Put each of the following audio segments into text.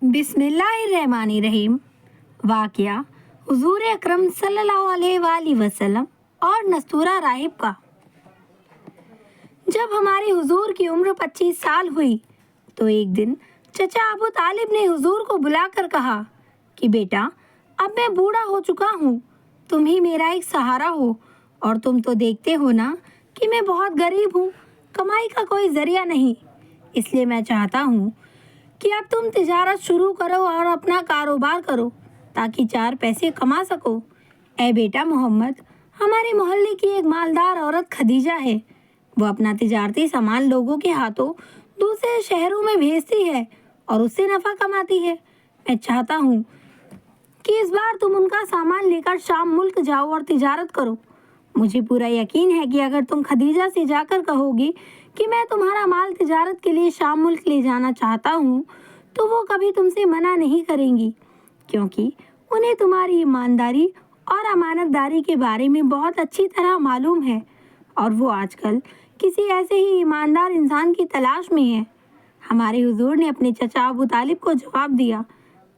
बिस्मिल्लाहिर्रहमानिर्रहीम। वाक़या हुज़ूर अकरम सल्लल्लाहु अलैहि वसल्लम और नस्तूरा राहिब का। जब हमारे हुज़ूर की उम्र 25 साल हुई तो एक दिन चचा अबू तालिब ने हुज़ूर को बुलाकर कहा कि बेटा, अब मैं बूढ़ा हो चुका हूँ, तुम ही मेरा एक सहारा हो, और तुम तो देखते हो ना कि मैं बहुत गरीब हूँ, कमाई का कोई ज़रिया नहीं। इसलिए मैं चाहता हूँ कि अब तुम तिजारत शुरू करो और अपना कारोबार करो ताकि 4 पैसे कमा सको। ए बेटा मोहम्मद, हमारे मोहल्ले की एक मालदार औरत खदीजा है। वो अपना तिजारती सामान लोगों के हाथों दूसरे शहरों में भेजती है और उससे नफ़ा कमाती है। मैं चाहता हूँ कि इस बार तुम उनका सामान लेकर शाम मुल्क जाओ और तिजारत करो। मुझे पूरा यकीन है कि अगर तुम खदीजा से जाकर कहोगी कि मैं तुम्हारा माल तिजारत के लिए शाम मुल्क ले जाना चाहता हूँ, तो वो कभी तुमसे मना नहीं करेंगी, क्योंकि उन्हें तुम्हारी ईमानदारी और अमानतदारी के बारे में बहुत अच्छी तरह मालूम है, और वो आजकल किसी ऐसे ही ईमानदार इंसान की तलाश में है। हमारे हुजूर ने अपने चचा अबू तालिब को जवाब दिया,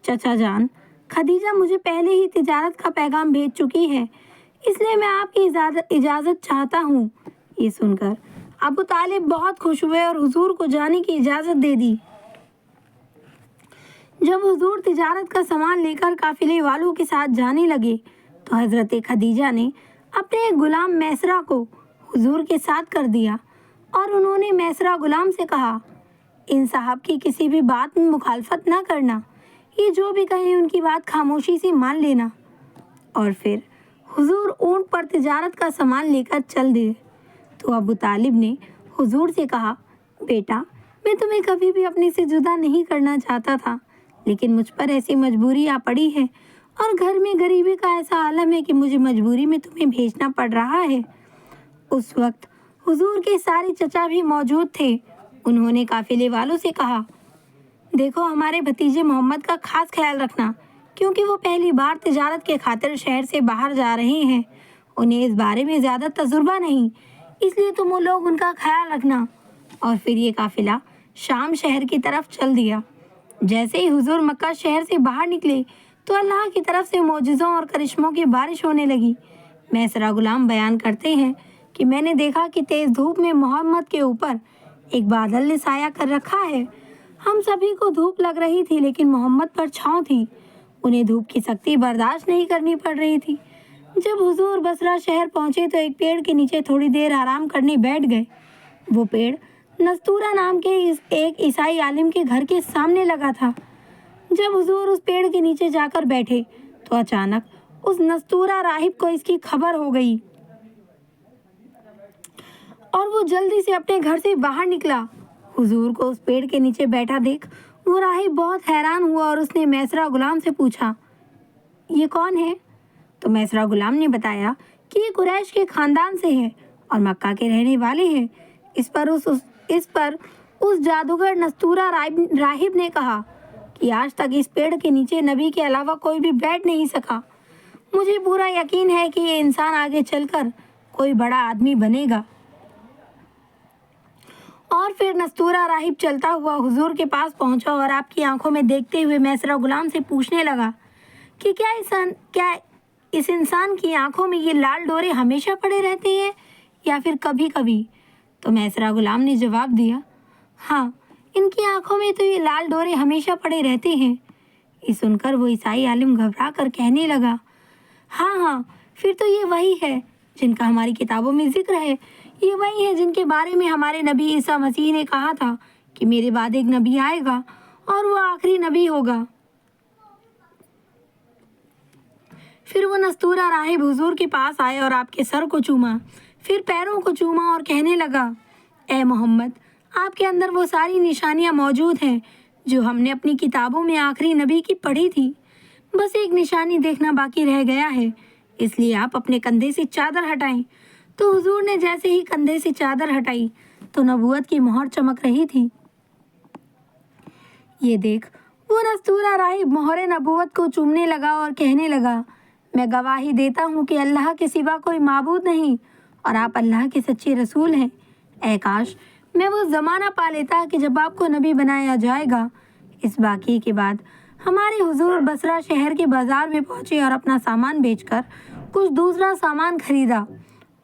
चचा जान, खदीजा मुझे पहले ही तिजारत का पैगाम भेज चुकी है, इसलिए मैं आपकी इजाज़त चाहता हूँ। ये सुनकर अबू तालिब बहुत खुश हुए और हुजूर को जाने की इजाज़त दे दी। जब हुजूर तिजारत का सामान लेकर काफिले वालों के साथ जाने लगे तो हज़रत खदीजा ने अपने एक गुलाम मैसरा को हुजूर के साथ कर दिया और उन्होंने मैसरा गुलाम से कहा, इन साहब की किसी भी बात में मुखालफत ना करना, ये जो भी कहें उनकी बात खामोशी से मान लेना। और फिर हुजूर ऊंट पर तिजारत का सामान लेकर चल दिए। तो अबू तालिब ने हुजूर से कहा, बेटा, मैं तुम्हें कभी भी अपने से जुदा नहीं करना चाहता था, लेकिन मुझ पर ऐसी मजबूरी आ पड़ी है और घर में गरीबी का ऐसा आलम है कि मुझे मजबूरी में तुम्हें भेजना पड़ रहा है। उस वक्त हुजूर के सारे चचा भी मौजूद थे। उन्होंने काफिले वालों से कहा, देखो, हमारे भतीजे मोहम्मद का खास ख्याल रखना, क्योंकि वो पहली बार तिजारत के खातिर शहर से बाहर जा रहे हैं। उन्हें इस बारे में ज़्यादा तजुर्बा नहीं, इसलिए तुम वो लोग उनका ख्याल रखना। और फिर ये काफिला शाम शहर की तरफ चल दिया। जैसे ही हुजूर मक्का शहर से बाहर निकले तो अल्लाह की तरफ से मोजिज़ों और करिश्मों की बारिश होने लगी। मैसरा गुलाम बयान करते हैं कि मैंने देखा कि तेज़ धूप में मोहम्मद के ऊपर एक बादल ने साया कर रखा है। हम सभी को धूप लग रही थी, लेकिन मोहम्मद पर छाँव थी। उन्हें धूप की सख्ती बर्दाश्त नहीं करनी पड़ रही थी। जब हुजूर बसरा शहर पहुंचे तो एक पेड़ के नीचे थोड़ी देर आराम करने बैठ गए। वो पेड़ नस्तूरा नाम के एक ईसाई आलिम के घर के सामने लगा था। जब हुजूर उस पेड़ के नीचे जाकर बैठे तो अचानक उस नस्तूरा राहिब को इसकी खबर हो गई और वो जल्दी से अपने घर से बाहर निकला। हुजूर को उस पेड़ के नीचे बैठा देख वो राहिब बहुत हैरान हुआ और उसने मैसरा गुलाम से पूछा, ये कौन है? तो मैसरा गुलाम ने बताया कि ये कुरैश के खानदान से है और मक्का के रहने वाले हैं। इस पर उस जादूगर नस्तूरा राहिब ने कहा कि आज तक इस पेड़ के नीचे नबी के अलावा कोई भी बैठ नहीं सका। मुझे पूरा यकीन है कि ये इंसान आगे चलकर कोई बड़ा आदमी बनेगा। और फिर नस्तूरा राहिब चलता हुआ हुजूर के पास पहुंचा और आपकी आंखों में देखते हुए मैसरा गुलाम से पूछने लगा कि क्या इस इंसान की आंखों में ये लाल डोरे हमेशा पड़े रहते हैं या फिर कभी कभी? तो मैसरा गुलाम ने जवाब दिया, हाँ, इनकी आंखों में तो ये लाल डोरे हमेशा पड़े रहते हैं। ये सुनकर वो ईसाई आलिम घबरा कर कहने लगा, हाँ, फिर तो ये वही है जिनका हमारी किताबों में जिक्र है। ये वही है जिनके बारे में हमारे नबी ईसा मसीह ने कहा था कि मेरे बाद एक नबी आएगा और वो आखिरी नबी होगा। फिर वो नस्तूरा राहिब हुजूर के पास आए और आपके सर को चूमा, फिर पैरों को चूमा और कहने लगा, ए मोहम्मद, आपके अंदर वो सारी निशानियां मौजूद हैं जो हमने अपनी किताबों में आखिरी नबी की पढ़ी थी। बस एक निशानी देखना बाकी रह गया है, इसलिए आप अपने कंधे से चादर हटाएं। तो हुजूर ने जैसे ही कंधे से चादर हटाई तो नबूवत की मोहर चमक रही थी। ये देख वो नस्तूरा राहिब मोहरे नबूवत को चूमने लगा और कहने लगा, मैं गवाही देता हूँ कि अल्लाह के सिवा कोई माबूद नहीं और आप अल्लाह के सच्चे रसूल हैं। ऐ काश मैं वो ज़माना पा लेता कि जब आपको नबी बनाया जाएगा। اس واقعے کے بعد ہمارے حضور بصرہ شہر کے بازار میں پہنچے اور اپنا سامان بیچ کر کچھ دوسرا سامان خریدا۔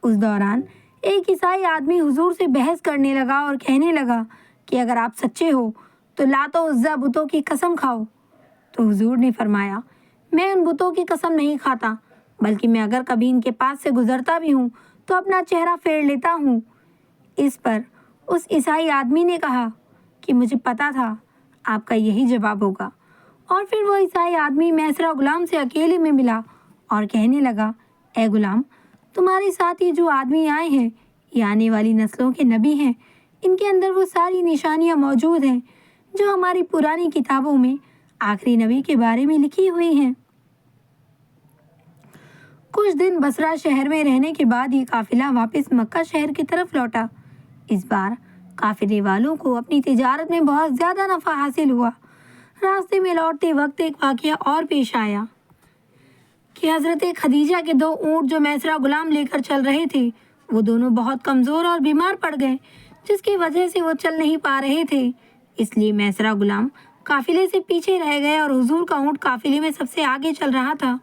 اس دوران ایک عیسائی آدمی حضور سے بحث کرنے لگا اور کہنے لگا کہ اگر آپ سچے ہو تو لات و عزا بتوں کی قسم کھاؤ۔ تو حضور نے فرمایا، میں ان بتوں کی قسم نہیں کھاتا، بلکہ میں اگر کبھی ان کے پاس سے گزرتا بھی ہوں تو اپنا چہرہ پھیر لیتا ہوں۔ اس پر اس عیسائی آدمی نے کہا کہ مجھے پتا تھا آپ کا یہی جواب ہوگا۔ اور پھر وہ عیسائی آدمی میسرہ غلام سے اکیلے میں ملا اور کہنے لگا، اے غلام، تمہارے ساتھ یہ جو آدمی آئے ہیں یہ آنے والی نسلوں کے نبی ہیں۔ ان کے اندر وہ ساری نشانیاں موجود ہیں جو ہماری پرانی کتابوں میں آخری نبی کے بارے میں لکھی ہوئی ہیں۔ کچھ دن بصرہ شہر میں رہنے کے بعد یہ قافلہ واپس مکہ شہر کی طرف لوٹا۔ اس بار قافلے والوں کو اپنی تجارت میں بہت زیادہ نفع حاصل ہوا۔ راستے میں لوٹتے وقت ایک واقعہ اور پیش آیا کہ حضرت خدیجہ کے 2 اونٹ جو میسرہ غلام لے کر چل رہے تھے وہ دونوں بہت کمزور اور بیمار پڑ گئے، جس کی وجہ سے وہ چل نہیں پا رہے تھے۔ اس لیے میسرہ غلام قافلے سے پیچھے رہ گئے اور حضور کا اونٹ قافلے میں سب سے آگے چل رہا تھا۔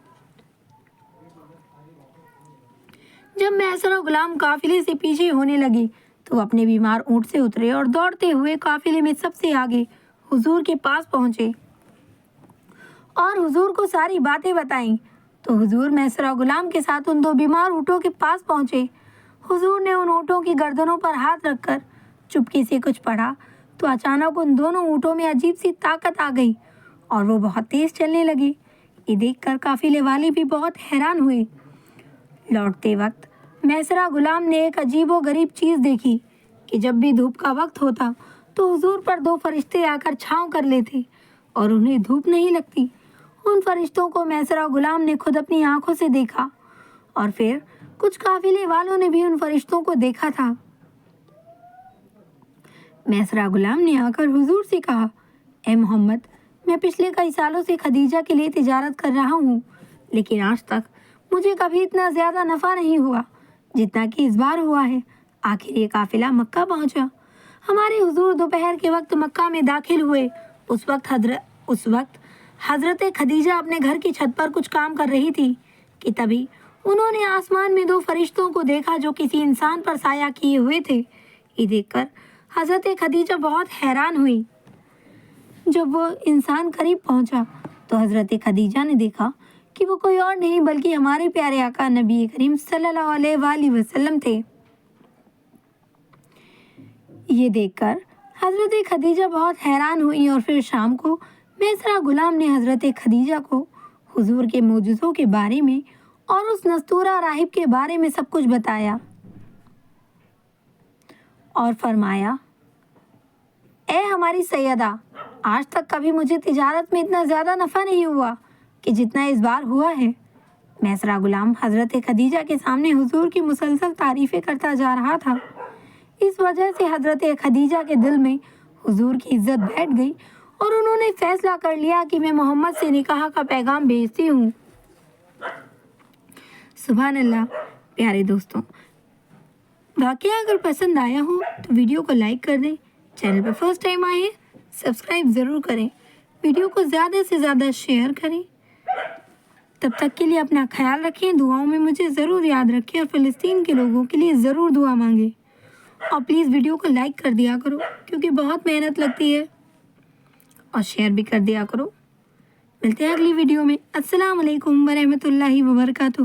جب میسرہ غلام قافلے سے پیچھے ہونے لگے تو وہ اپنے بیمار اونٹ سے اترے اور دوڑتے ہوئے قافلے میں سب سے آگے حضور کے پاس پہنچے اور حضور کو ساری باتیں بتائیں۔ تو حضور میسرہ غلام کے ساتھ ان 2 بیمار اونٹوں کے پاس پہنچے۔ حضور نے ان اونٹوں کی گردنوں پر ہاتھ رکھ کر چپکے سے کچھ پڑھا تو اچانک ان دونوں اونٹوں میں عجیب سی طاقت آ گئی اور وہ بہت تیز چلنے لگے۔ یہ دیکھ کر قافلے والے بھی بہت حیران ہوئے۔ لوٹتے وقت میسرہ غلام نے ایک عجیب و غریب چیز دیکھی کہ جب بھی دھوپ کا وقت ہوتا تو حضور پر 2 فرشتے آ کر چھاؤں کر لیتے اور انہیں دھوپ نہیں لگتی۔ ان فرشتوں کو میسرہ غلام نے خود اپنی آنکھوں سے دیکھا اور پھر کچھ قافلے والوں نے بھی ان فرشتوں کو دیکھا تھا۔ میسرہ غلام نے آ کر حضور سے کہا، اے محمد، میں پچھلے کئی سالوں سے خدیجہ کے لیے تجارت کر رہا ہوں، لیکن آج تک مجھے کبھی اتنا زیادہ نفع نہیں ہوا جتنا کہ اس بار ہوا ہے۔ آخر یہ قافلہ مکہ پہنچا۔ ہمارے حضور دوپہر کے وقت مکہ میں داخل ہوئے۔ اس وقت حضرت خدیجہ اپنے گھر کی چھت پر کچھ کام کر رہی تھی کہ تبھی انہوں نے آسمان میں 2 فرشتوں کو دیکھا جو کسی انسان پر سایہ کیے ہوئے تھے۔ یہ دیکھ کر حضرت خدیجہ بہت حیران ہوئی۔ جب وہ انسان قریب پہنچا تو حضرت خدیجہ نے دیکھا کہ وہ کوئی اور نہیں بلکہ ہمارے پیارے آقا نبی کریم صلی اللہ علیہ وآلہ وسلم تھے۔ یہ دیکھ کر حضرت خدیجہ بہت حیران ہوئی اور پھر شام کو میسرہ غلام نے حضرت خدیجہ کو حضور کے معجزوں کے بارے میں اور اس نستورہ راہب کے بارے میں سب کچھ بتایا اور فرمایا، اے ہماری سیدہ، آج تک کبھی مجھے تجارت میں اتنا زیادہ نفع نہیں ہوا کہ جتنا اس بار ہوا ہے۔ میسرہ غلام حضرت خدیجہ کے سامنے حضور کی مسلسل تعریفیں کرتا جا رہا تھا۔ اس وجہ سے حضرت خدیجہ کے دل میں حضور کی عزت بیٹھ گئی اور انہوں نے فیصلہ کر لیا کہ میں محمد سے نکاح کا پیغام بھیجتی ہوں۔ سبحان اللہ۔ پیارے دوستوں، واقعہ اگر پسند آیا ہو تو ویڈیو کو لائک کر دیں، چینل پر فرسٹ ٹائم آئے ہیں سبسکرائب ضرور کریں، ویڈیو کو زیادہ سے زیادہ شیئر کریں۔ تب تک کے لیے اپنا خیال رکھیں، دعاؤں میں مجھے ضرور یاد رکھیں اور فلسطین کے لوگوں کے لیے ضرور دعا مانگیں، اور پلیز ویڈیو کو لائک کر دیا کرو کیونکہ بہت محنت لگتی ہے، اور شیئر بھی کر دیا کرو۔ ملتے ہیں اگلی ویڈیو میں۔ السلام علیکم ورحمۃ اللہ وبرکاتہ۔